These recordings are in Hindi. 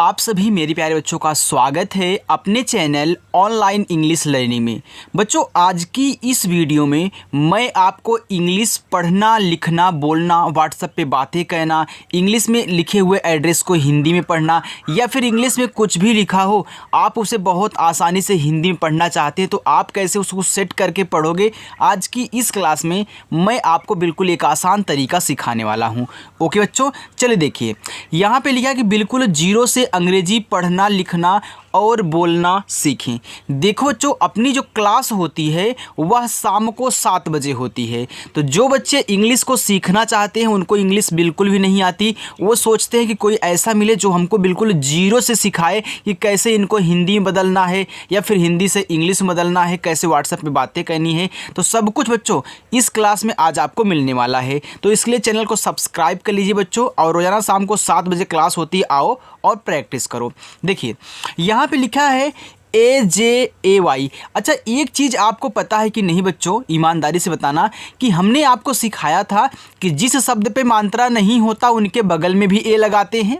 आप सभी मेरे प्यारे बच्चों का स्वागत है अपने चैनल ऑनलाइन इंग्लिश लर्निंग में। बच्चों, आज की इस वीडियो में मैं आपको इंग्लिश पढ़ना, लिखना, बोलना, व्हाट्सएप पे बातें कहना, इंग्लिश में लिखे हुए एड्रेस को हिंदी में पढ़ना या फिर इंग्लिश में कुछ भी लिखा हो आप उसे बहुत आसानी से हिंदी में पढ़ना चाहते हैं तो आप कैसे उसको सेट करके पढ़ोगे, आज की इस क्लास में मैं आपको बिल्कुल एक आसान तरीका सिखाने वाला हूँ। ओके बच्चों, चलिए देखिए, यहाँ पे लिखा है कि बिल्कुल जीरो से अंग्रेजी पढ़ना, लिखना और बोलना सीखें। देखो बच्चों, अपनी जो क्लास होती है वह शाम को 7 बजे होती है। तो जो बच्चे इंग्लिश को सीखना चाहते हैं, उनको इंग्लिश बिल्कुल भी नहीं आती, वो सोचते हैं कि कोई ऐसा मिले जो हमको बिल्कुल जीरो से सिखाए कि कैसे इनको हिंदी में बदलना है या फिर हिंदी से इंग्लिश में बदलना है, कैसे व्हाट्सएप पे बातें करनी है। तो सब कुछ बच्चों इस क्लास में आज आपको मिलने वाला है। तो इसके लिए चैनल को सब्सक्राइब कर लीजिए बच्चों, और रोज़ाना शाम को 7 बजे क्लास होती है, आओ और प्रैक्टिस करो। देखिए यहाँ पे लिखा है AJAY। अच्छा, एक चीज़ आपको पता है कि नहीं बच्चों, ईमानदारी से बताना कि हमने आपको सिखाया था कि जिस शब्द पे मात्रा नहीं होता उनके बगल में भी ए लगाते हैं,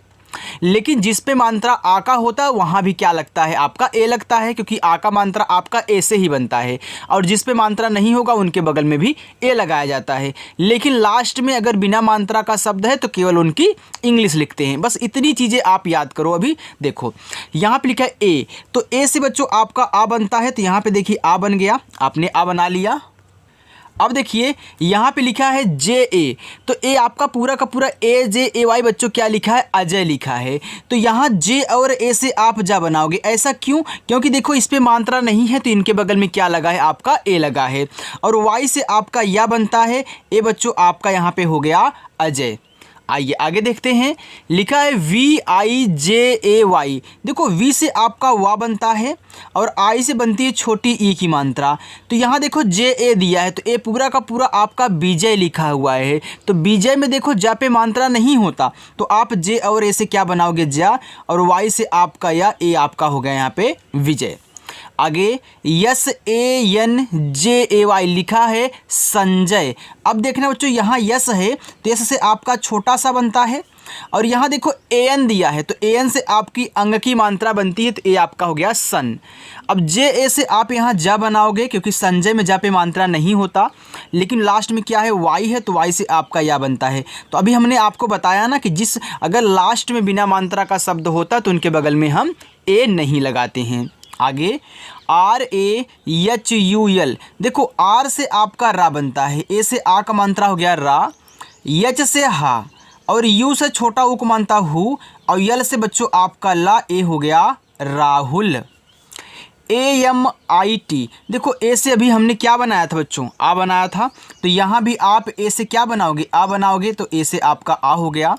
लेकिन जिस पे मात्रा आ का होता है वहाँ भी क्या लगता है, आपका ए लगता है, क्योंकि आ का मात्रा आपका ए से ही बनता है। और जिस पे मात्रा नहीं होगा उनके बगल में भी ए लगाया जाता है। लेकिन लास्ट में अगर बिना मात्रा का शब्द है तो केवल उनकी इंग्लिश लिखते हैं। बस इतनी चीज़ें आप याद करो। अभी देखो यहाँ पे लिखा है ए, तो ए से बच्चों आपका आ बनता है, तो यहाँ पे देखिए आ बन गया, आपने आ बना लिया। अब देखिए यहाँ पे लिखा है JA, तो ए आपका पूरा का पूरा AJAY बच्चों क्या लिखा है, अजय लिखा है। तो यहाँ J और A से आप जा बनाओगे। ऐसा क्यों? क्योंकि देखो इस पे मात्रा नहीं है तो इनके बगल में क्या लगा है, आपका ए लगा है। और Y से आपका या बनता है, ए बच्चों आपका यहाँ पे हो गया अजय। आइए आगे देखते हैं, लिखा है VIJAY। देखो V से आपका वा बनता है और I से बनती है छोटी ई की मात्रा। तो यहाँ देखो JA दिया है, तो ए पूरा का पूरा आपका विजय लिखा हुआ है। तो विजय में देखो जा पे मात्रा नहीं होता तो आप J और A से क्या बनाओगे, जा, और Y से आपका या ए आपका हो गया यहाँ पे विजय। आगे SANJAY लिखा है संजय। अब देखना बच्चों यहाँ यस है तो यस से आपका छोटा सा बनता है, और यहाँ देखो AN दिया है तो AN से आपकी अंग की मात्रा बनती है, तो ए आपका हो गया सन। अब JA से आप यहाँ जा बनाओगे क्योंकि संजय में जा पे मात्रा नहीं होता, लेकिन लास्ट में क्या है, Y है, तो Y से आपका या बनता है। तो अभी हमने आपको बताया ना कि जिस अगर लास्ट में बिना मात्रा का शब्द होता तो उनके बगल में हम ए नहीं लगाते हैं। आगे RAHUL, देखो आर से आपका रा बनता है, ए से आ का मात्रा हो गया रा, एच से हा, और यू से छोटा ऊ को मानता हु, और यल से बच्चों आपका ला, ए हो गया राहुल। AMIT, देखो ए से अभी हमने क्या बनाया था बच्चों, आ बनाया था, तो यहाँ भी आप ए से क्या बनाओगे, आ बनाओगे, तो ए से आपका आ हो गया।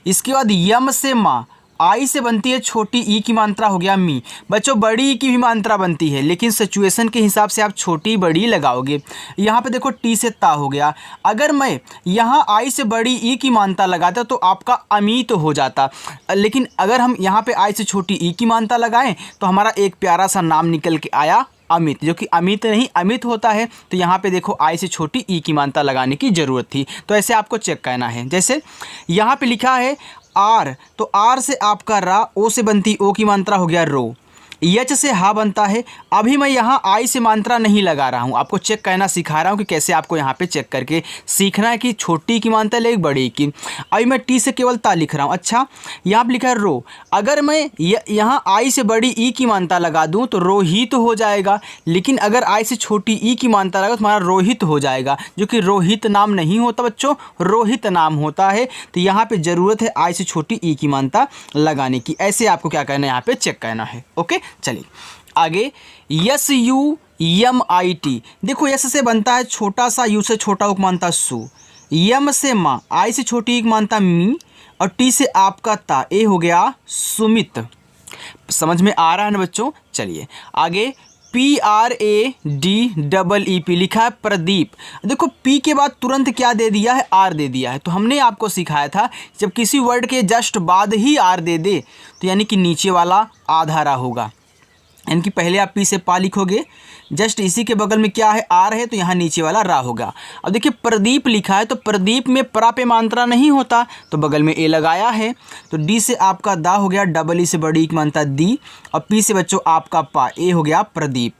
इसके बाद यम से माँ, आई से बनती है छोटी ई की मात्रा हो गया मी। बच्चों बड़ी ई की भी मात्रा बनती है, लेकिन सिचुएशन के हिसाब से आप छोटी बड़ी लगाओगे। यहाँ पे देखो टी से ता हो गया। अगर मैं यहाँ आई से बड़ी ई की मात्रा लगाता तो आपका अमित हो जाता, लेकिन अगर हम यहाँ पे आई से छोटी ई की मात्रा लगाएं तो हमारा एक प्यारा सा नाम निकल के आया अमित, जो कि अमित नहीं अमित होता है। तो यहाँ पे देखो आई से छोटी ई की मात्रा लगाने की ज़रूरत थी। तो ऐसे आपको चेक करना है। जैसे यहाँ पे लिखा है आर, तो आर से आपका रा, ओ से बनती ओ की मात्रा हो गया रो, एच से हा बनता है। अभी मैं यहाँ आई से मात्रा नहीं लगा रहा हूँ, आपको चेक करना सिखा रहा हूँ कि कैसे आपको यहाँ पे चेक करके सीखना है कि छोटी की मात्रा ले बड़ी की। अभी मैं टी से केवल ता लिख रहा हूँ। अच्छा, यहाँ पे लिखा है रो, अगर मैं यहाँ आई से बड़ी ई की मात्रा लगा दूँ तो रोहित हो जाएगा, लेकिन अगर आई से छोटी ई की मात्रा लगा तो हमारा रोहित हो जाएगा, जो कि रोहित नाम नहीं होता बच्चों, रोहित नाम होता है। तो यहाँ पर ज़रूरत है आई से छोटी ई की मात्रा लगाने की। ऐसे आपको क्या करना है, यहाँ पर चेक करना है। ओके, चलिए आगे SUMIT, देखो यस से बनता है छोटा सा, यू से छोटा उक मानता सु, यम से माँ, आई से छोटी एक मानता मी, और टी से आपका ता, ए हो गया सुमित। समझ में आ रहा है ना बच्चों? चलिए आगे PRADEEP लिखा है प्रदीप। देखो पी के बाद तुरंत क्या दे दिया है, आर दे दिया है। तो हमने आपको सिखाया था जब किसी वर्ड के जस्ट बाद ही आर दे दे तो यानी कि नीचे वाला आधारा होगा। यानी कि पहले आप पी से पा लिखोगे, जस्ट इसी के बगल में क्या है, आर है, तो यहाँ नीचे वाला रा होगा। अब देखिए प्रदीप लिखा है, तो प्रदीप में प्रा पे मात्रा नहीं होता, तो बगल में ए लगाया है, तो डी से आपका दा हो गया, डबल ई से बड़ी ई की मात्रा दी, और पी से बच्चों आपका पा, ए हो गया प्रदीप।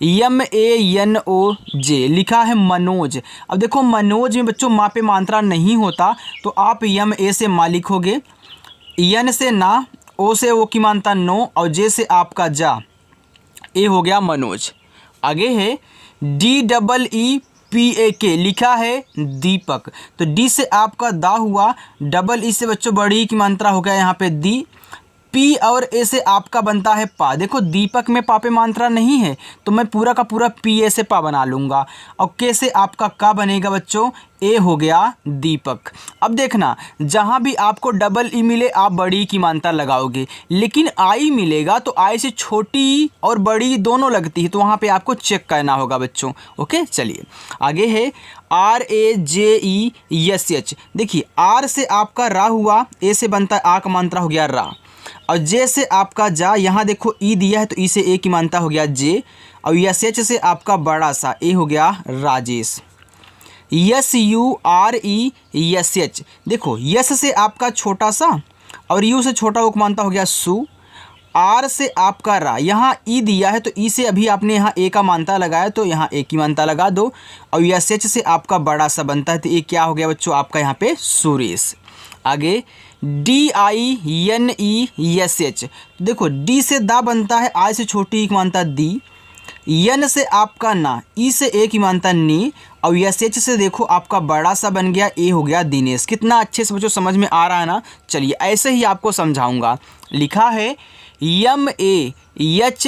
MANOJ लिखा है मनोज। अब देखो मनोज में बच्चों मा पे मात्रा नहीं होता, तो आप MA से मा लिखोगे, एन से ना, ओ से ओ की मात्रा नो, और जे से आपका जा, ए हो गया मनोज। आगे है DEEPAK लिखा है दीपक, तो डी से आपका दा हुआ, डबल ई से बच्चों बड़ी की मात्रा हो गया यहाँ पे दी, पी और ए से आपका बनता है पा। देखो दीपक में पा पे मात्रा नहीं है, तो मैं पूरा का पूरा पी ए से पा बना लूँगा, और के से आपका का बनेगा बच्चों, ए हो गया दीपक। अब देखना जहाँ भी आपको डबल ई मिले आप बड़ी की मात्रा लगाओगे, लेकिन आई मिलेगा तो आई से छोटी और बड़ी दोनों लगती है, तो वहाँ पे आपको चेक करना होगा बच्चों। ओके, चलिए आगे है RAJESH। देखिए आर से आपका रा हुआ, ए से बनता है आ का मात्रा हो गया रा, और जे से आपका जा, यहाँ देखो ई दिया है तो ई से ए की मात्रा हो गया जे, और SH से आपका बड़ा सा ए हो गया राजेश। SURESH देखो यस से आपका छोटा सा, और यू से छोटा वो मानता हो गया सु, आर से आपका रा, यहाँ ई दिया है तो ई से अभी आपने यहाँ ए का मानता लगाया, तो यहाँ ए की मानता लगा दो, और SH से आपका बड़ा सा बनता है, तो ये क्या हो गया बच्चों आपका यहाँ पे सुरेश। आगे DINESH, देखो डी से दा बनता है, आई से छोटी एक मानता दी, यन से आपका ना, ई से ए की मानता नी, और SH से देखो आपका बड़ा सा बन गया, ए हो गया दिनेश। कितना अच्छे से बच्चों समझ में आ रहा है ना। चलिए ऐसे ही आपको समझाऊंगा। लिखा है MAHESH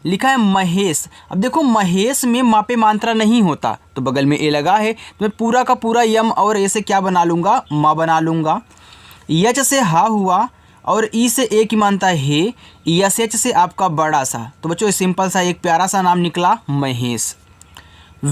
लिखा है महेश। अब देखो महेश में मा पे मात्रा नहीं होता, तो बगल में ए लगा है, तो मैं पूरा का पूरा यम और ए से क्या बना लूँगा, मा बना लूँगा। यच से हा हुआ, और ई से ए की मानता है, SH से आपका बड़ा सा, तो बच्चों सिंपल सा एक प्यारा सा नाम निकला महेश।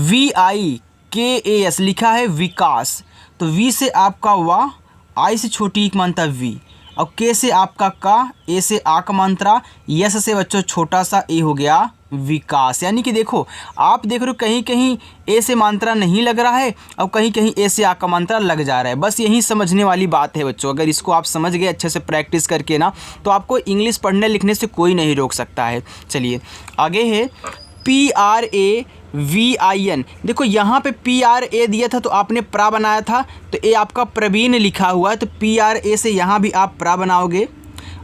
VIKAS लिखा है विकास, तो वी से आपका वा, आई से छोटी एक मानता वी, और के से आपका का, ए से आ का मात्रा, यस से बच्चों छोटा सा ए हो गया विकास। यानी कि देखो आप देख रहे हो कहीं कहीं ए से मात्रा नहीं लग रहा है, और कहीं कहीं ए से आ का मात्रा लग जा रहा है। बस यही समझने वाली बात है बच्चों। अगर इसको आप समझ गए अच्छे से प्रैक्टिस करके ना, तो आपको इंग्लिश पढ़ने लिखने से कोई नहीं रोक सकता है। चलिए आगे है PRAVIN। देखो यहाँ पे PRA दिया था तो आपने प्रा बनाया था, तो ए आपका प्रवीण लिखा हुआ है, तो PRA से यहाँ भी आप प्रा बनाओगे,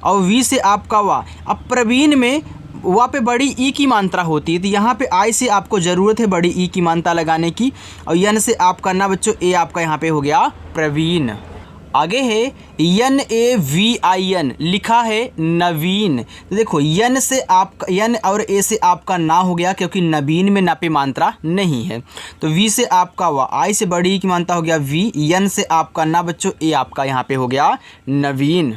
और वी से आपका वा। अब प्रवीण में वा पे बड़ी ई की मात्रा होती है, तो यहाँ पे आई से आपको ज़रूरत है बड़ी ई की मात्रा लगाने की, और यन से आपका ना बच्चों ए आपका यहाँ पे हो गया प्रवीण। आगे है NAVIN लिखा है नवीन। तो देखो यन से आपका, यन और ए से आपका ना हो गया, क्योंकि नवीन में ना पे मात्रा नहीं है, तो वी से आपका वा, आई से बड़ी की मात्रा हो गया वी, यन से आपका ना बच्चों ए आपका यहाँ पे हो गया नवीन।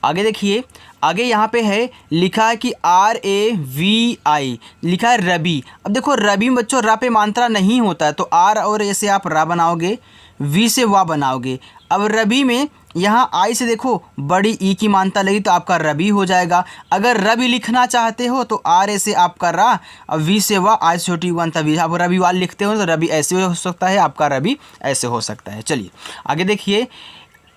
आगे देखिए, आगे यहाँ पे है लिखा है कि RAVI लिखा है रवि। अब देखो रवि में बच्चों रा पे मात्रा नहीं होता है, तो आर और ए से आप रा बनाओगे, वी से वा बनाओगे। अब रवि में यहाँ आई से देखो बड़ी ई की मात्रा लगी, तो आपका रवि हो जाएगा। अगर रवि लिखना चाहते हो तो आर ए से आपका रा, और वी से वा, आई से छोटी मात्रा वी। आप रविवार लिखते हो तो रवि ऐसे हो सकता है, आपका रवि ऐसे हो सकता है। चलिए आगे देखिए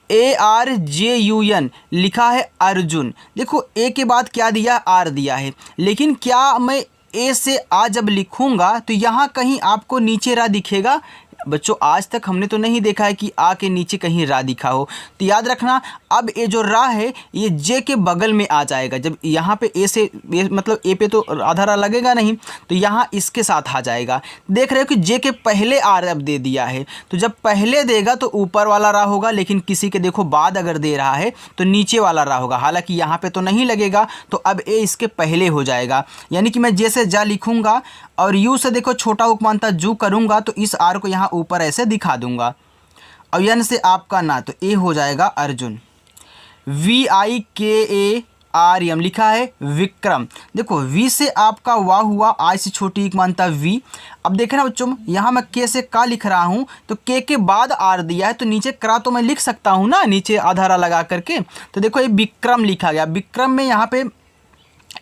ARJUN लिखा है अर्जुन। देखो ए के बाद क्या दिया, आर दिया है, लेकिन क्या मैं ए से आ जब लिखूंगा तो यहाँ कहीं आपको नीचे रा दिखेगा? बच्चों आज तक हमने तो नहीं देखा है कि आ के नीचे कहीं रा दिखा हो। तो याद रखना, अब ये जो रा है ये जे के बगल में आ जाएगा। जब यहाँ पे ए से मतलब ए पे तो आधा रा लगेगा नहीं, तो यहाँ इसके साथ आ जाएगा। देख रहे हो कि जे के पहले आर अब दे दिया है, तो जब पहले देगा तो ऊपर वाला रा होगा, लेकिन किसी के देखो बाद अगर दे रहा है तो नीचे वाला रा होगा। हालांकि यहाँ पे तो नहीं लगेगा, तो अब ए इसके पहले हो जाएगा। यानी कि मैं जे से जा लिखूँगा और यू से देखो छोटा उपमानता जू करूँगा, तो इस आर को यहाँ ऊपर ऐसे दिखा दूंगा, और यन से आपका ना, तो ए हो जाएगा अर्जुन। VIKARM लिखा है विक्रम। देखो वी से आपका वाह हुआ, आई से छोटी एक मानता वी। अब देखना बच्चों, यहाँ मैं के से का लिख रहा हूँ, तो के बाद आर दिया है, तो नीचे क्रा तो मैं लिख सकता हूँ ना, नीचे आधारा लगा करके। तो देखो ये विक्रम लिखा गया। विक्रम में यहाँ पे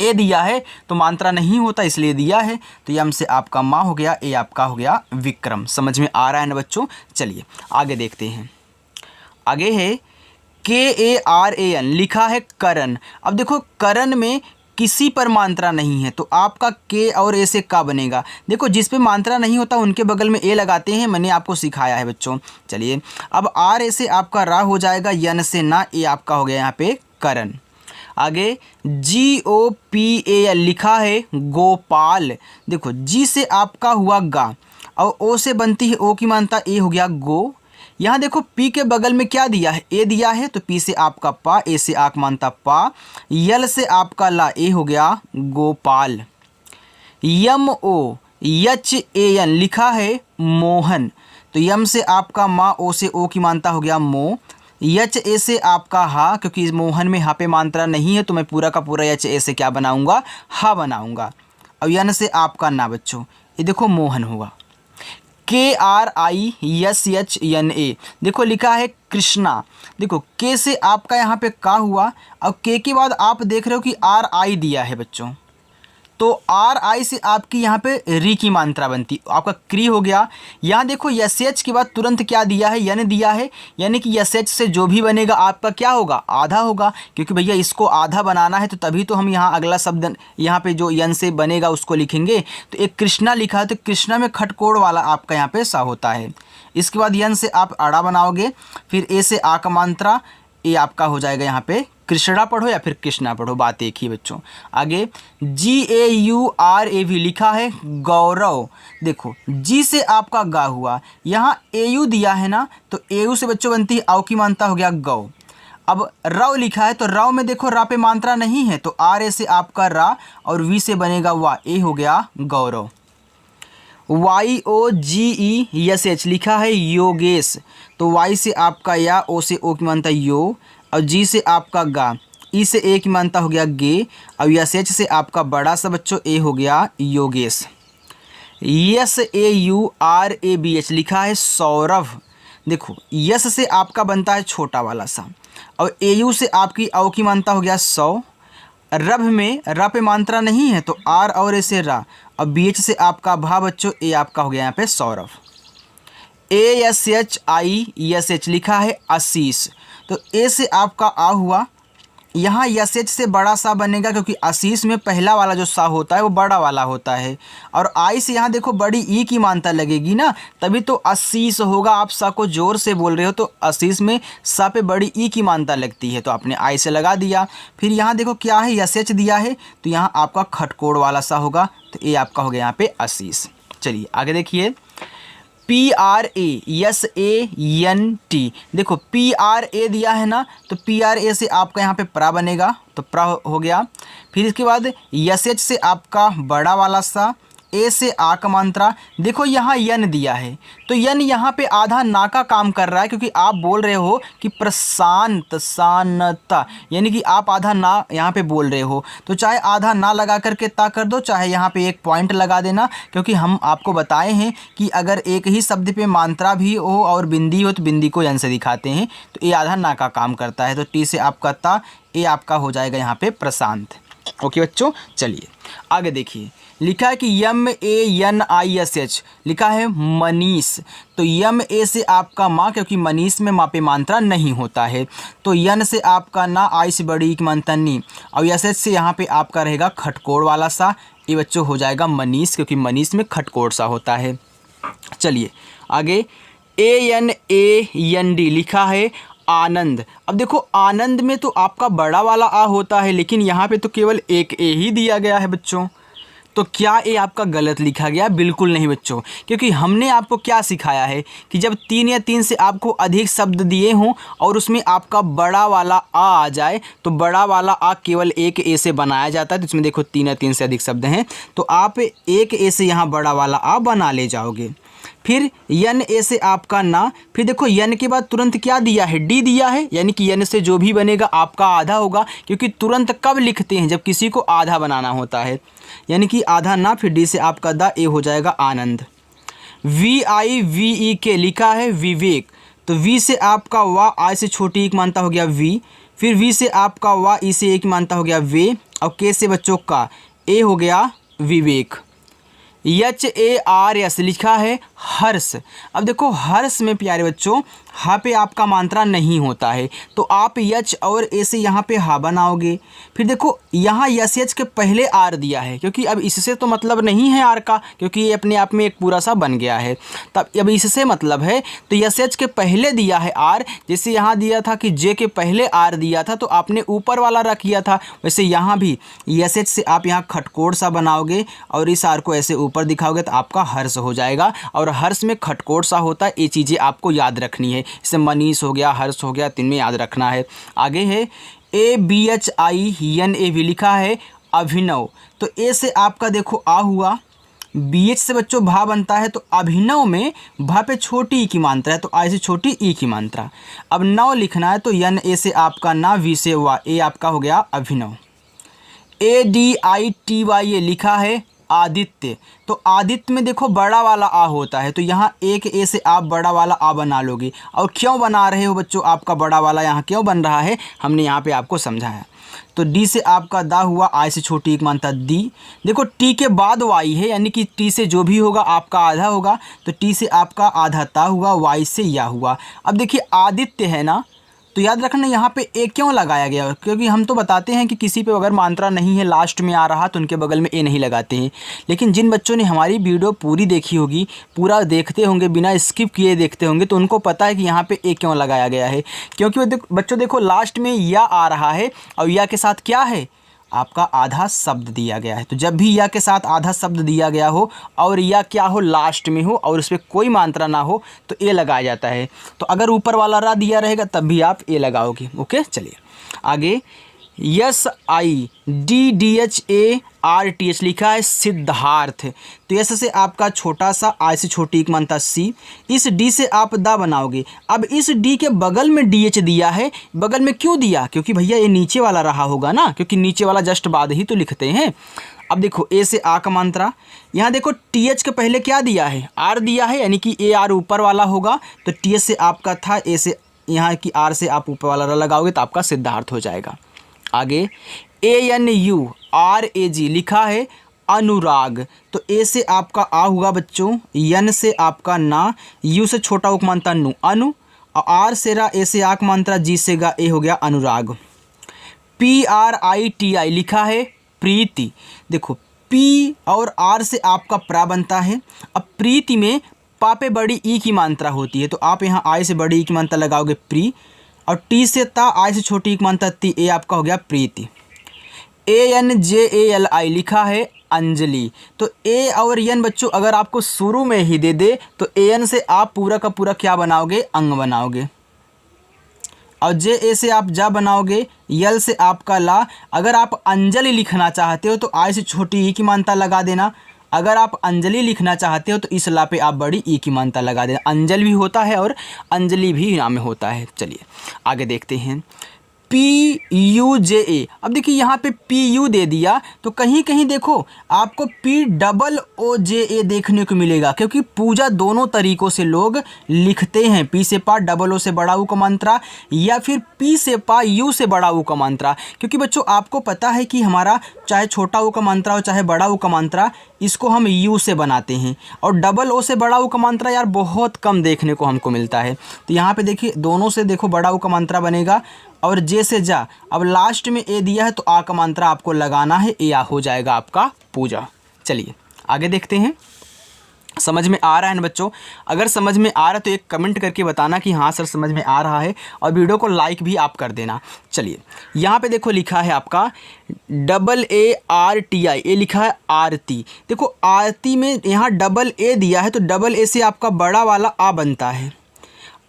ए दिया है तो मात्रा नहीं होता इसलिए दिया है, तो यम से आपका माँ हो गया, ए आपका हो गया विक्रम। समझ में आ रहा है ना बच्चों। चलिए आगे देखते हैं। आगे है KARAN, लिखा है करण। अब देखो करण में किसी पर मात्रा नहीं है तो आपका के और ए से का बनेगा। देखो जिस पे मात्रा नहीं होता उनके बगल में ए लगाते हैं, मैंने आपको सिखाया है बच्चों। चलिए अब आर ए से आपका रा हो जाएगा, यन से ना, ए आपका हो गया यहाँ पे करण। आगे GOPAL, लिखा है गोपाल। देखो जी से आपका हुआ गा और ओ से बनती है ओ की मात्रा ए हो गया गो। यहाँ देखो पी के बगल में क्या दिया है, ए दिया है तो पी से आपका पा, ए से आक मानता पा, यल से आपका ला, ए हो गया गोपाल। MOHAN, लिखा है मोहन। तो यम से आपका माँ, ओ से ओ की मानता हो गया मो, यच ए से आपका हा, क्योंकि मोहन में हा पे मात्रा नहीं है तो मैं पूरा का पूरा यच ए से क्या बनाऊंगा, हा बनाऊंगा। अब यन से आपका ना बच्चों, ये देखो मोहन हुआ। KRISHNA, देखो लिखा है कृष्णा। देखो के से आपका यहाँ पे का हुआ, अब के के बाद आप देख रहे हो कि RI दिया है बच्चों, तो RI से आपकी यहाँ पे री की मात्रा बनती, आपका क्री हो गया। यहाँ देखो SH के बाद तुरंत क्या दिया है, यन दिया है, यानी कि SH से जो भी बनेगा आपका क्या होगा, आधा होगा, क्योंकि भैया इसको आधा बनाना है तो तभी तो हम यहाँ अगला शब्द यहाँ पे जो यन से बनेगा उसको लिखेंगे। तो एक कृष्णा लिखा है तो कृष्णा में खटकोड़ वाला आपका यहाँ पे सा होता है। इसके बाद यन से आप अड़ा बनाओगे, फिर ए से आ का मात्रा, ए आपका हो जाएगा यहाँ पे कृष्णा पढ़ो या फिर कृष्णा पढ़ो, बात एक ही बच्चों। आगे GAURAV, लिखा है गौरव। देखो जी से आपका गा हुआ, यहाँ AU दिया है ना, तो AU से बच्चों बनती है औ की मात्रा हो गया गौ। अब रव लिखा है तो रव में देखो रा पे मात्रा नहीं है तो RA से आपका रा और वी से बनेगा वा, ए हो गया गौरव। YOGESH, लिखा है योगेश। तो Y से आपका या, ओ से ओ की मानता यो, और जी से आपका गा, ई से ए की मानता हो गया गे, और SH से आपका बड़ा सा बच्चों ए हो गया योगेश। SAURABH, लिखा है सौरभ। देखो यस से आपका बनता है छोटा वाला सा, और AU से आपकी औ की मानता हो गया सौ। रभ में रा पे मात्रा नहीं है तो आर और ए से रा, और BH से आपका भा बच्चों, ए आपका हो गया यहाँ पे सौरभ। ASHISH, लिखा है आशीष। तो ए से आपका आ हुआ, यहाँ SH से बड़ा सा बनेगा क्योंकि आशीष में पहला वाला जो सा होता है वो बड़ा वाला होता है, और आई से यहाँ देखो बड़ी ई की मात्रा लगेगी ना, तभी तो आशीष होगा। आप सा को जोर से बोल रहे हो तो आशीष में सा पे बड़ी ई की मात्रा लगती है, तो आपने आई से लगा दिया। फिर यहाँ देखो क्या है, SH दिया है तो यहाँ आपका खटकोड़ वाला सा होगा, तो ए आपका हो गया यहाँ पे आशीष। चलिए आगे देखिए। PRASANT, देखो PRA दिया है ना, तो PRA से आपका यहाँ पे प्रा बनेगा, तो प्रा हो गया। फिर इसके बाद SH से आपका बड़ा वाला सा, ए से आ का मात्रा। देखो यहाँ यन दिया है तो यन यहाँ पे आधा ना का काम कर रहा है, क्योंकि आप बोल रहे हो कि प्रशांत शानता, यानी कि आप आधा ना यहाँ पे बोल रहे हो, तो चाहे आधा ना लगा करके ता कर दो, चाहे यहाँ पे एक पॉइंट लगा देना, क्योंकि हम आपको बताए हैं कि अगर एक ही शब्द पे मात्रा भी हो और बिंदी हो तो बिंदी को यन से दिखाते हैं, तो ये आधा ना का काम करता है। तो टी से आपका ता, ए आपका हो जाएगा यहाँ पे प्रशांत। ओके बच्चों, चलिए आगे देखिए। लिखा है कि MANISH, लिखा है मनीष। तो MA से आपका माँ, क्योंकि मनीष में माँ पे मात्रा नहीं होता है, तो यन से आपका ना, आई से बड़ी की मात्रा नी, और SH से यहाँ पे आपका रहेगा खटकोड़ वाला सा, ये बच्चों हो जाएगा मनीष, क्योंकि मनीष में खटकोड़ सा होता है। चलिए आगे। ANAND, लिखा है आनंद। अब देखो आनंद में तो आपका बड़ा वाला आ होता है, लेकिन यहाँ पे तो केवल एक ए ही दिया गया है बच्चों, तो क्या ये आपका गलत लिखा गया? बिल्कुल नहीं बच्चों, क्योंकि हमने आपको क्या सिखाया है कि जब 3 या 3 से आपको अधिक शब्द दिए हों और उसमें आपका बड़ा वाला आ जाए, तो बड़ा वाला आ केवल एक ए से बनाया जाता है। तो इसमें देखो 3 या 3 से अधिक शब्द हैं, तो आप एक ए से यहाँ बड़ा वाला आ बना ले जाओगे। फिर यन ए से आपका ना, फिर देखो यन के बाद तुरंत क्या दिया है, डी दिया है, यानी कि यन से जो भी बनेगा आपका आधा होगा, क्योंकि तुरंत कब लिखते हैं, जब किसी को आधा बनाना होता है, यानी कि आधा ना, फिर डी से आपका दा, ए हो जाएगा आनंद। VIVEK, लिखा है विवेक। तो वी से आपका वाह, आई से छोटी एक मानता हो गया वी, फिर वी से आपका वाह, ई से एक मानता हो गया वे, और के से बच्चों का, ए हो गया विवेक। HARS लिखा है हर्ष। अब देखो हर्ष में प्यारे बच्चों हा पे आपका मात्रा नहीं होता है, तो आप यच और ए से यहाँ पे हा बनाओगे। फिर देखो यहाँ यस एच के पहले आर दिया है, क्योंकि अब इससे तो मतलब नहीं है आर का, क्योंकि ये अपने आप में एक पूरा सा बन गया है। तब अब इससे मतलब है तो यस एच के पहले दिया है आर, जैसे यहाँ दिया था कि जे के पहले आर दिया था तो आपने ऊपर वाला रख किया था, वैसे यहाँ भी यस एच से आप यहाँ खटकोड़ सा बनाओगे और इस आर को ऐसे ऊपर दिखाओगे तो आपका हर्ष हो जाएगा। और हर्ष में खटकोड़ सा होता है, ये चीज़ें आपको याद रखनी है। इससे मनीष हो गया, हर्ष हो गया, तीन में याद रखना है। आगे है ABHINAV लिखा है अभिनव। तो ए से आपका देखो आ हुआ, BH से बच्चों भा बनता है, तो अभिनव में भा पे छोटी ई की मात्रा है तो आई से छोटी ई की मात्रा। अब नव लिखना है तो NA से आपका ना, वी से हुआ, ए आपका हो गया अभिनव। ADITYA लिखा है आदित्य। तो आदित्य में देखो बड़ा वाला आ होता है, तो यहाँ एक ए से आप बड़ा वाला आ बना लोगे। और क्यों बना रहे हो बच्चों आपका बड़ा वाला यहाँ क्यों बन रहा है, हमने यहाँ पे आपको समझाया। तो डी से आपका दा हुआ, आई से छोटी एक मानता दी। देखो टी के बाद वाई है, यानी कि टी से जो भी होगा आपका आधा होगा, तो टी से आपका आधा ता हुआ, वाई से या हुआ। अब देखिए आदित्य है ना, तो याद रखना यहाँ पे ए क्यों लगाया गया, क्योंकि हम तो बताते हैं कि किसी पे अगर मात्रा नहीं है लास्ट में आ रहा तो उनके बगल में ए नहीं लगाते हैं। लेकिन जिन बच्चों ने हमारी वीडियो पूरी देखी होगी, पूरा देखते होंगे, बिना स्किप किए देखते होंगे, तो उनको पता है कि यहाँ पे ए क्यों लगाया गया है। क्योंकि बच्चों देखो लास्ट में या आ रहा है और या के साथ क्या है, आपका आधा शब्द दिया गया है। तो जब भी या के साथ आधा शब्द दिया गया हो और या क्या हो लास्ट में हो और उस पर कोई मात्रा ना हो तो ए लगाया जाता है। तो अगर ऊपर वाला रा दिया रहेगा तब भी आप ए लगाओगे। ओके, चलिए आगे। SIDDHARTH लिखा है सिद्धार्थ। तो यस से आपका छोटा सा, आई से छोटी एक मानता सी, इस डी से आप दा बनाओगे। अब इस डी के बगल में DH दिया है, बगल में क्यों दिया, क्योंकि भैया ये नीचे वाला रहा होगा ना, क्योंकि नीचे वाला जस्ट बाद ही तो लिखते हैं। अब देखो ए से आ का मात्रा, यहाँ देखो TH के पहले क्या दिया है, आर दिया है, यानी कि AR ऊपर वाला होगा, तो TH से आपका था, ए से यहाँ की आर से आप ऊपर वाला लगाओगे तो आपका सिद्धार्थ हो जाएगा। आगे ANURAG लिखा है अनुराग। तो ए से आपका आ हुआ बच्चों, यन से आपका ना, यू से छोटा उक मानता नु, अनु, और आर से रा, ए से आक मात्रा, जी से गा, ए हो गया अनुराग। PRITI लिखा है प्रीति। देखो पी और आर से आपका प्रा बनता है। अब प्रीति में पा पे बड़ी ई की मात्रा होती है, तो आप यहाँ आई से बड़ी ई की मात्रा लगाओगे प्री, और टी से ता, आई से छोटी एक मात्रा ती, ए आपका हो गया प्रीति। ANJALI लिखा है अंजलि। तो ए और एन बच्चों अगर आपको शुरू में ही दे दे तो AN से आप पूरा का पूरा क्या बनाओगे, अंग बनाओगे, और JA से आप जा बनाओगे, यल से आपका ला। अगर आप अंजलि लिखना चाहते हो तो आई से छोटी ई की मात्रा लगा देना। अगर आप अंजलि लिखना चाहते हो तो इस ला पे आप बड़ी ई की मात्रा लगा देना। अंजल भी होता है और अंजलि भी नाम में होता है। चलिए आगे देखते हैं। PUJA। अब देखिए यहाँ पे PU दे दिया तो कहीं कहीं देखो आपको POOJA देखने को मिलेगा, क्योंकि पूजा दोनों तरीक़ों से लोग लिखते हैं। P से पा, डबल ओ से बड़ा ऊ का मात्रा, या फिर P से पा, U से बड़ा ऊ का मात्रा। क्योंकि बच्चों आपको पता है कि हमारा चाहे छोटा ऊ का मात्रा हो चाहे बड़ा ऊ का मात्रा, इसको हम U से बनाते हैं, और डबल ओ से बड़ा ऊ का मात्रा यार बहुत कम देखने को हमको मिलता है। तो यहाँ पे देखिए दोनों से देखो बड़ा ऊ का मात्रा बनेगा, और जे से जा। अब लास्ट में ए दिया है तो आ का मात्रा आपको लगाना है, ए आ हो जाएगा आपका पूजा। चलिए आगे देखते हैं। समझ में आ रहा है ना बच्चों? अगर समझ में आ रहा है तो एक कमेंट करके बताना कि हाँ सर समझ में आ रहा है, और वीडियो को लाइक भी आप कर देना। चलिए यहाँ पे देखो लिखा है आपका AARTI, ये लिखा है आरती। देखो आरती में यहाँ डबल ए दिया है, तो डबल ए से आपका बड़ा वाला आ बनता है,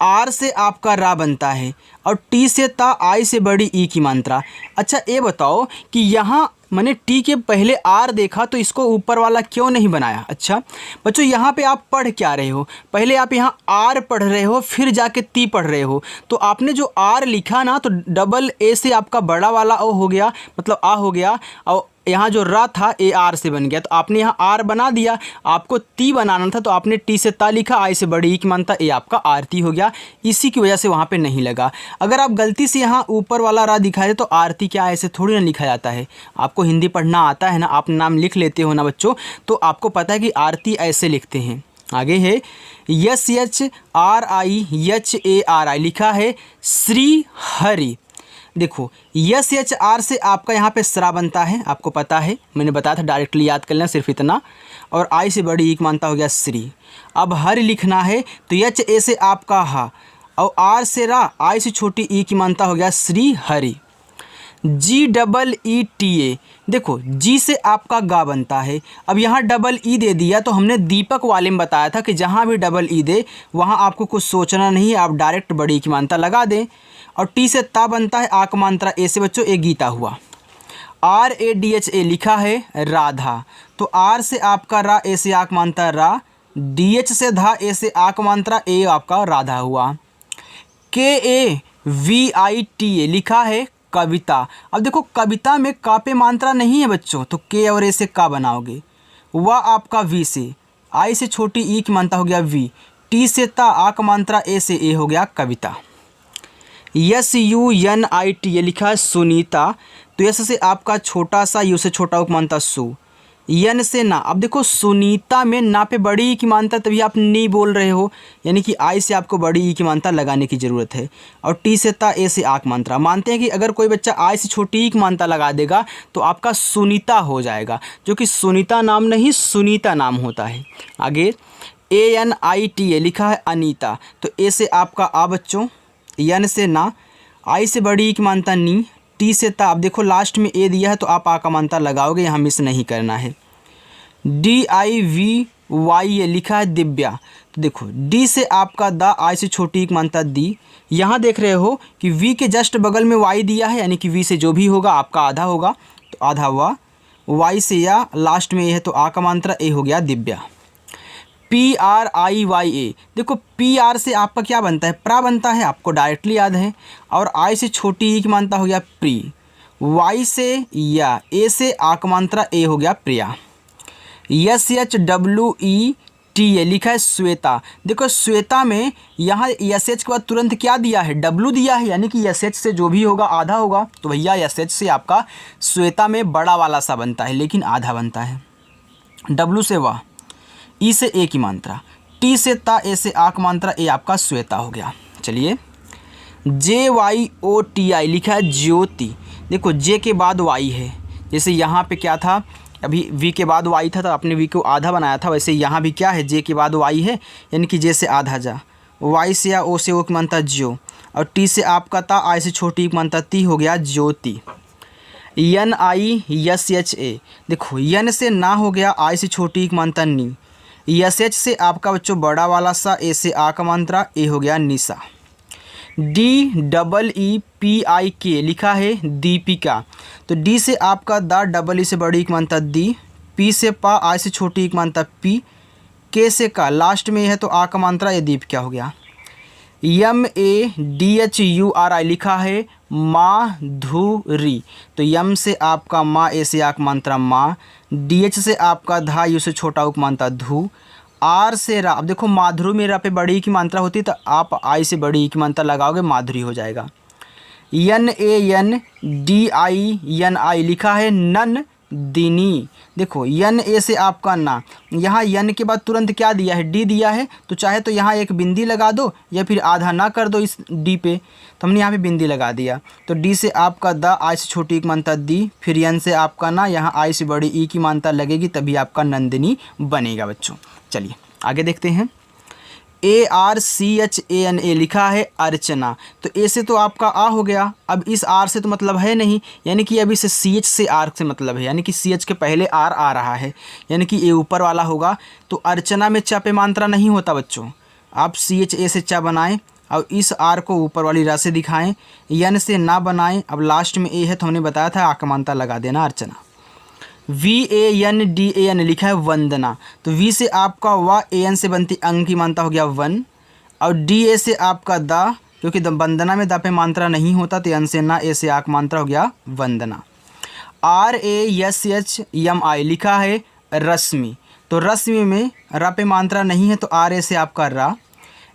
आर से आपका रा बनता है, और टी से ता, आई से बड़ी ई की मात्रा। अच्छा ये बताओ कि यहाँ मैंने टी के पहले आर देखा तो इसको ऊपर वाला क्यों नहीं बनाया? अच्छा बच्चों यहाँ पे आप पढ़ क्या रहे हो, पहले आप यहाँ आर पढ़ रहे हो फिर जाके ती पढ़ रहे हो। तो आपने जो आर लिखा ना, तो डबल ए से आपका बड़ा वाला ओ हो गया, मतलब आ हो गया, और यहाँ जो र था ए आर से बन गया, तो आपने यहाँ आर बना दिया, आपको ती बनाना था तो आपने टी से ता लिखा, आई से बड़ी ई की मानता, ए आपका आरती हो गया, इसी की वजह से वहाँ पे नहीं लगा। अगर आप गलती से यहाँ ऊपर वाला रा दिखाए तो आरती क्या ऐसे थोड़ी ना लिखा जाता है। आपको हिंदी पढ़ना आता है ना, आप नाम लिख लेते हो ना बच्चों, तो आपको पता है कि आरती ऐसे लिखते हैं। आगे है yes H R I H A R I लिखा है श्री हरि। देखो यस एच आर से आपका यहाँ पे सरा बनता है, आपको पता है, मैंने बताया था, डायरेक्टली याद कर लेना सिर्फ इतना। और आई से बड़ी ई मानता हो गया श्री। अब हरि लिखना है तो एच ए से आपका हा, और आर से रा, आई से छोटी ई की मानता हो गया श्री हरि। जी डबल ई टी ए, देखो जी से आपका गा बनता है। अब यहाँ डबल ई दे दिया तो हमने दीपक वाले में बताया था कि जहाँ भी डबल ई दे वहाँ आपको कुछ सोचना नहीं है, आप डायरेक्ट बड़ी की मानता लगा दें। और टी से ता बनता है, आक मात्रा ए से बच्चों ए गीता हुआ। R A D H A लिखा है राधा, तो आर से आपका रा, ए से आक मात्रा रा, डी एच से धा, ए से आक मात्रा ए आपका राधा हुआ। के A V I T A लिखा है कविता। अब देखो कविता में का पे मात्रा नहीं है बच्चों, तो के और ए से का बनाओगे, वह आपका वी से, आई से छोटी ई की मात्रा हो गया वी, टी से ता, आक मात्रा ए से ए हो गया Kavita. S U N I T ये लिखा है सुनीता, तो यस से आपका छोटा सा, यू से छोटा उक मानता सु, यन से ना। अब देखो सुनीता में ना पे बड़ी ई की मानता, तभी आप नी बोल रहे हो, यानी कि आई से आपको बड़ी ई की मानता लगाने की ज़रूरत है। और टी से ता, ए से आक मात्रा। मानते हैं कि अगर कोई बच्चा आई से छोटी ई की मानता लगा देगा तो आपका सुनीता हो जाएगा, जो कि सुनीता नाम नहीं सुनीता नाम होता है। आगे A N I T A लिखा है अनीता, तो ए से आपका आ बच्चों, यन से ना, आई से बड़ी ई की मानता नी, टी से ता। अब देखो लास्ट में ए दिया है तो आप आ का मानता लगाओगे, यहाँ मिस नहीं करना है। डी आई वी वाई ए लिखा है दिव्या, तो देखो डी से आपका दा, आई से छोटी ई की मानता दी। यहाँ देख रहे हो कि वी के जस्ट बगल में वाई दिया है, यानी कि वी से जो भी होगा आपका आधा होगा, तो आधा हुआ। वाई से या लास्ट में ए है तो आ का मात्रा ए हो गया Divya. P R I Y A, देखो पी आर से आपका क्या बनता है, प्रा बनता है, आपको डायरेक्टली याद है। और आई से छोटी ई की मानता हो गया प्री, वाई से या, ए से आक मात्रा ए हो गया Priya. S H W E T A लिखा है श्वेता, देखो श्वेता में यहाँ यस एच के बाद तुरंत क्या दिया है, डब्लू दिया है, यानी कि यस एच से जो भी होगा आधा होगा, तो भैया यस एच से आपका श्वेता में बड़ा वाला सा बनता है, लेकिन आधा बनता है। डब्लू से वाह, ई से ए की मात्रा, टी से ता, ए से आक मात्रा ए आपका श्वेता हो गया। चलिए जे वाई ओ टी आई लिखा है ज्योति, देखो जे के बाद वाई है, जैसे यहाँ पे क्या था, अभी वी के बाद वाई था तो आपने वी को आधा बनाया था, वैसे यहाँ भी क्या है, जे के बाद वाई है, यानी कि जे से आधा जा, वाई से या ओ से ओ की मानता ज्यो, और टी से आपका ता, आई से छोटी की मानता ती हो गया ज्योति। यन आई यस एच ए, देखो यन से ना हो गया, आई से छोटी की मानता नी, यस एच से आपका बच्चों बड़ा वाला सा, ए से आ का मात्रा ए हो गया Nisha. D double E P I K लिखा है दीपिका, तो डी से आपका दा, डबल ई से बड़ी की मानता दी, पी से पा, आई से छोटी की मानता पी, के से का, लास्ट में है तो आ का मात्रा ए दीपिका हो गया। M A D H U R I लिखा है माधुरी, तो यम से आपका माँ, ए से आक मात्रा माँ, डी एच से आपका धा, यू से छोटा उक मानता धू, आर से रा। अब देखो माधुरी में रा पे बड़ी की मात्रा होती है, तो आप आई से बड़ी की मात्रा लगाओगे, माधुरी हो जाएगा। यन ए एन डी आई एन आई लिखा है नन दिनी, देखो यन ए से आपका ना, यहाँ यन के बाद तुरंत क्या दिया है, डी दिया है, तो चाहे तो यहाँ एक बिंदी लगा दो या फिर आधा ना कर दो इस डी पे, तो हमने यहाँ पे बिंदी लगा दिया, तो डी से आपका द, आई से छोटी की मानता दी, फिर यन से आपका ना, यहाँ आई से बड़ी ई की मानता लगेगी, तभी आपका नंदिनी बनेगा बच्चों। चलिए आगे देखते हैं। A R C H A N A लिखा है अर्चना, तो ए से तो आपका आ हो गया, अब इस आर से तो मतलब है नहीं, यानी कि अभी से सी एच से आर से मतलब है, यानी कि सी एच के पहले आर आ रहा है, यानी कि ए ऊपर वाला होगा, तो अर्चना में चा पे मात्रा नहीं होता बच्चों, आप सी एच ए से चा बनाएं और इस आर को ऊपर वाली रा से दिखाएं, यन से ना बनाएं, अब लास्ट में ए है तो हमने बताया था आ का मात्रा लगा देना Archana. V A N D A N लिखा है वंदना, तो वी से आपका वा, ए एन से बनती अंग की मात्रा हो गया वन, और डी ए से आपका दा, क्योंकि वंदना में दा पे मात्रा नहीं होता, तो एन से ना, ए से आक मात्रा हो गया वंदना। RASHMI लिखा है रश्मि, तो रश्मि में र पे मात्रा नहीं है तो RA से आपका रा।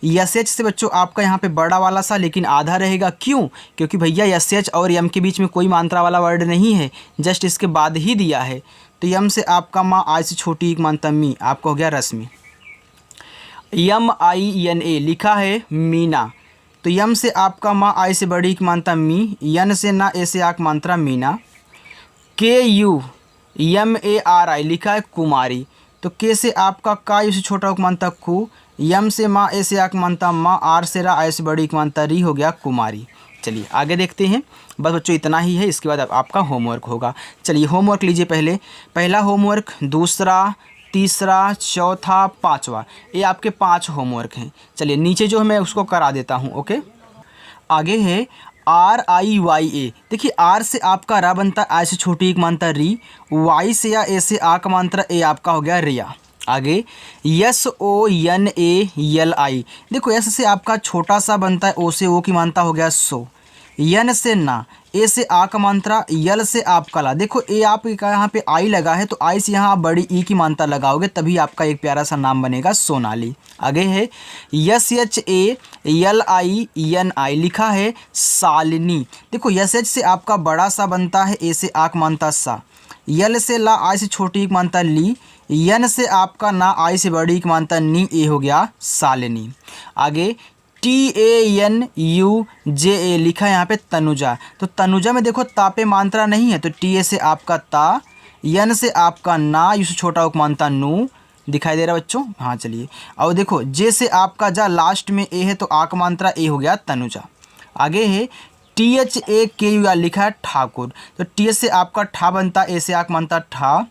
SH से बच्चों आपका यहाँ पे बड़ा वाला सा लेकिन आधा रहेगा, क्यों? क्योंकि भैया SH और यम के बीच में कोई मात्रा वाला वर्ड नहीं है, जस्ट इसके बाद ही दिया है। तो यम से आपका माँ, आई से छोटी एक मात्रा मी, आपका हो गया रश्मि। MINA लिखा है मीना, तो यम से आपका माँ, आई से बड़ी एक मात्रा मी, यन से ना, ए से आक मात्रा मीना। KUMARI लिखा है कुमारी, तो के से आपका का, यू से छोटा मानता कु, यम से माँ, ए से आक मानता माँ, आर से रा, आई से बड़ी मानता री, हो गया कुमारी। चलिए आगे देखते हैं। बस बच्चों इतना ही है, इसके बाद अब आपका होमवर्क होगा। चलिए होमवर्क लीजिए। पहला होमवर्क, दूसरा, तीसरा, चौथा, पाँचवा, ये आपके 5 होमवर्क हैं। चलिए नीचे जो है मैं उसको करा देता हूँ। ओके, आगे है RIYA। देखिए आर से आपका रा बनता है, आई से छोटी एक मात्रा री, वाई से या ए से आ का मात्रा ए, आपका हो गया रिया। आगे SONALI, देखो एस से आपका छोटा सा बनता है, ओ से ओ की मात्रा हो गया सो, यन से ना, ए से आ का मात्रा, यल से आपका ला। देखो ए आपका यहाँ पे आई लगा है, तो आई से यहाँ आप बड़ी ई की मात्रा लगाओगे, तभी आपका एक प्यारा सा नाम बनेगा सोनाली। आगे है SHALINI लिखा है शालिनी। देखो SH से आपका बड़ा सा बनता है, ए से आक मानता सा, यल से ला, आई से छोटी एक मानता ली, यन से आपका ना, आई से बड़ी एक मानता नी, ए हो गया शालिनी। आगे TANUJA लिखा है यहाँ पे तनुजा, तो तनुजा में देखो ता पे मात्रा नहीं है, तो TA से आपका ता, यन से आपका ना, यू से छोटा उक मानता नू, दिखाई दे रहा है बच्चों? हाँ चलिए। और देखो जे से आपका जा, लास्ट में ए है तो आक मात्रा ए, हो गया तनुजा। आगे है THAKUR लिखा है ठाकुर, तो टी से आपका ठा बनता, ए से आक मानता ठा,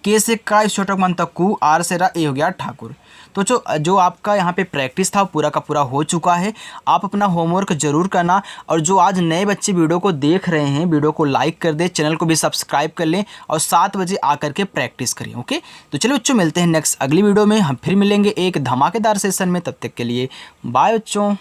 के से का, इस छोटा मानता कु, आर से रा, ए हो गया ठाकुर। तो जो आपका यहाँ पे प्रैक्टिस था पूरा का पूरा हो चुका है। आप अपना होमवर्क ज़रूर करना, और जो आज नए बच्चे वीडियो को देख रहे हैं, वीडियो को लाइक कर दें, चैनल को भी सब्सक्राइब कर लें, और 7 बजे आकर के प्रैक्टिस करें। ओके, तो चलिए बच्चों मिलते हैं नेक्स्ट अगली वीडियो में। हम फिर मिलेंगे एक धमाकेदार सेशन में, तब तक के लिए बाय बच्चों।